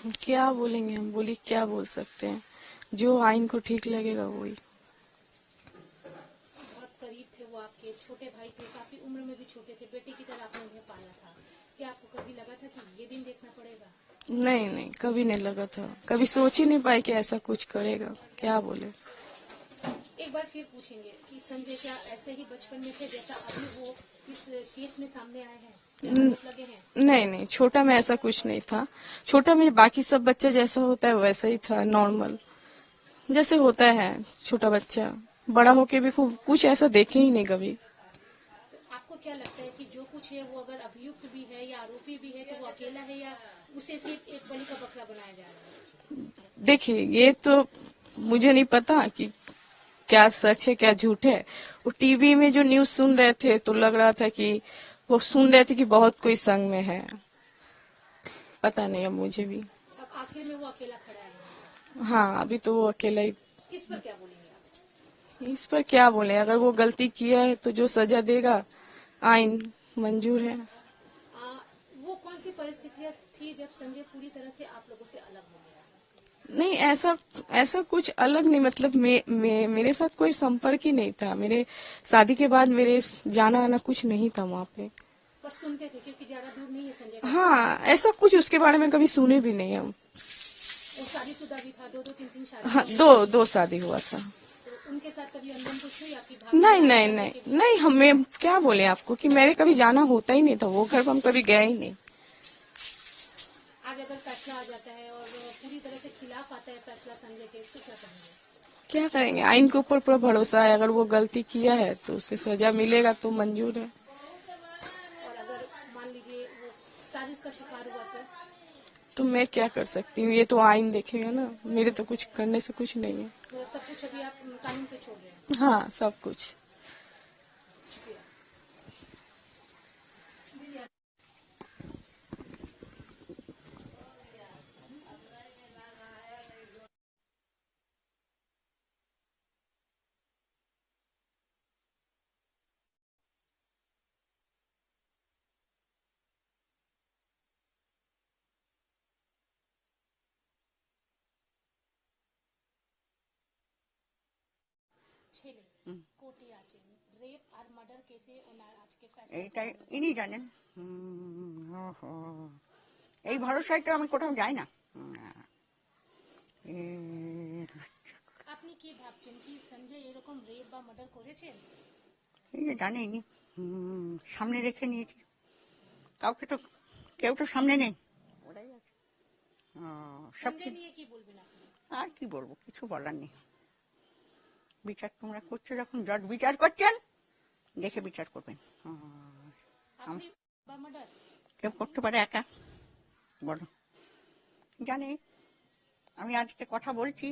क्या बोलेंगे हम, बोली क्या बोल सकते हैं, जो आइन को ठीक लगेगा वही। बहुत करीब थे वो, आपके छोटे भाई थे, काफी उम्र में भी छोटे थे, बेटे की तरह आपने उन्हें पाला था। क्या आपको कभी लगा था कि ये दिन देखना पड़ेगा? नहीं नहीं, कभी नहीं लगा था, कभी सोच ही नहीं पाए कि ऐसा कुछ करेगा, क्या बोले। एक बार फिर पूछेंगे कि संजय क्या ऐसे ही बचपन में थे जैसा अभी वो इस केस में सामने आए हैं, क्या न- आरोप लगे हैं? नहीं नहीं, छोटा में ऐसा कुछ नहीं था। छोटा में बाकी सब बच्चे जैसा होता है वैसा ही था, नॉर्मल जैसे होता है छोटा बच्चा। बड़ा होके भी खूब कुछ ऐसा देखे ही नहीं कभी। तो आपको क्या लगता है कि जो कुछ है वो अगर अभियुक्त भी है या आरोपी भी है तो वो अकेला है या उसे सिर्फ एक बलि का बकरा बनाया जा रहा है? देखिए, ये तो मुझे नहीं पता कि क्या सच है क्या झूठ है। वो टीवी में जो न्यूज सुन रहे थे तो लग रहा था कि वो सुन रहे थे कि बहुत कोई संग में है। पता नहीं अब मुझे भी। अब आखिर में वो अकेला खड़ा है, हाँ, अभी तो वो अकेला ही। इस पर क्या बोलेंगे आप? इस पर क्या बोले, अगर वो गलती किया है तो जो सजा देगा आइन मंजूर है। वो कौन सी परिस्थितियां थी जब संजय पूरी तरह से आप लोगों से अलग हो गया? नहीं, ऐसा ऐसा कुछ अलग नहीं, मतलब मेरे साथ कोई संपर्क ही नहीं था। मेरे शादी के बाद मेरे जाना आना कुछ नहीं था वहाँ पे। पर सुनते थे क्योंकि ज्यादा दूर नहीं है संजय का घर। हाँ, ऐसा कुछ उसके बारे में कभी सुने भी नहीं हम। वो शादीशुदा भी था, दो दो तीन तीन शादी हाँ, हो गई। दो दो शादी हुआ था। तो उनके साथ कभी अनबन कुछ हुई आपकी भाभी नहीं और नहीं संजय नहीं के बीच? नहीं, हमें क्या बोले आपको कि मेरे कभी जाना होता ही नहीं था, वो घर पर हम कभी गए ही नहीं। आज अगर फैसला आ जाता है और पूरी तरह से खिलाफ आता है फैसला संजय के, तो क्या करेंगे? क्या करेंगे, आइन के ऊपर पूरा भरोसा है, अगर वो गलती किया है तो उसे सजा मिलेगा तो मंजूर है। और अगर मान लीजिए वो साजिश का शिकार हुआ तो मैं क्या कर सकती हूँ, ये तो आइन देखेगा ना, मेरे तो कुछ करने से कुछ नहीं है। तो सब कुछ अभी आप कानून पे छोड़ रहे हैं? हाँ, सब कुछ। शुक्रिया। ছেলে কোর্টে আছেন, রেপ আর মার্ডার কেসে ওনার আজকে ফেসলা এইটাই শোনানো ইনি হচ্ছে। জানেন। ওহো, এই ভরসায় তো আমি কোথাও যাই না। আপনি কি ভাবছেন কি সঞ্জয় এরকম রেপ বা মার্ডার করেছেন? এই যে জানেনি, সামনে রেখে নিয়েছি, কাউকে তো, কেউ তো সামনে নেই, ওরাই আছে। সব সঞ্জয় নিয়ে কি বলবেন আপনি? আর কি বলবো, কিছু বলার নেই। বিচার তোমরা করছো, যখন জজ বিচার করছেন দেখে বিচার করবেন। আপনি বা মার্ডার? কেউ করতে পারে একা, বলো? জানে আমি আজকে কথা বলছি,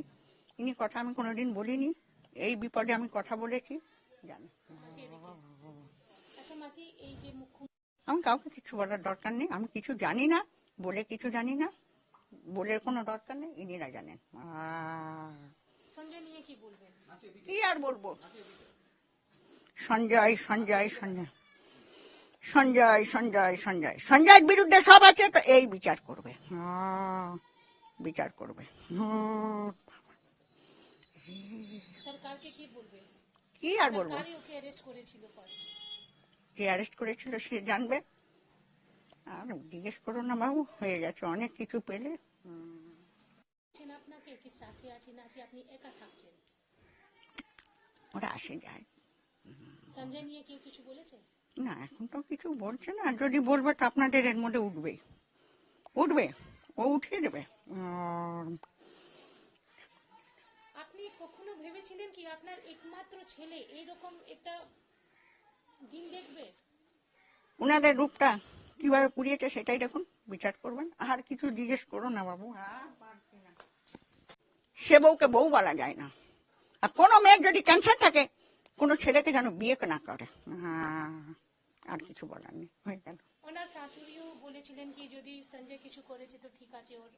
ইনি কথা আমি কোনোদিন বলিনি, এই বিপদে আমি কথা বলেছি, জানে। মাসি এদিকে। আচ্ছা মাসি, এই যে মুখ্য আমি কাউকে কিছু বলার দরকার নেই, আমি কিছু জানি না বলে কিছু জানি না, বলে কোনো দরকার নেই, ইনিরা জানেন। সঞ্জয় নিয়ে কি বলবেন? কি আর বলবো, সঞ্জয় সঞ্জয় সঞ্জয় সঞ্জয় সঞ্জয় সঞ্জয় সঞ্জয়ের বিরুদ্ধে সব আছে, তো এই বিচার করবে, বিচার করবে। সরকারকে কি বলবে? কি আর বলবো, সরকারই ওকে অ্যারেস্ট করেছিল ফার্স্ট। যে অ্যারেস্ট করেছিল সে জানবে, আর জিজ্ঞেস করো না বাবু, হয়ে গেছে অনেক কিছু পেলে। আপনাকে কি সাথে আছে নাকি আপনি একা থাকছেন? ওরা আসে যায়। সঞ্জয় নিয়ে কেউ কিছু বলেছে? না, এখন তো কিছু বলছে না, যদি বলবে তো আপনাদের এর মধ্যে উঠবে, উঠবে, ও উঠিয়ে দেবে। আপনি কখনো ভেবেছিলেন কি আপনার একমাত্র ছেলে এইরকম একটা দিন দেখবে? উনাদের রূপটা কিভাবে পুড়িয়েছে সেটাই দেখুন, বিচার করবেন, আর কিছু জিজ্ঞেস করো না বাবু। সে বউকে বউ বলা যায় না, আর কোনো মেয়ের যদি ক্যান্সার থাকে কোনো ছেলেকে যেন বিয়ে না করে। আর কিছু বলার নেই, হয়ে গেল। ওনার শাশুড়িও বলেছিলেন কি যদি সঞ্জয় কিছু করেছে তো ঠিক আছে, ওর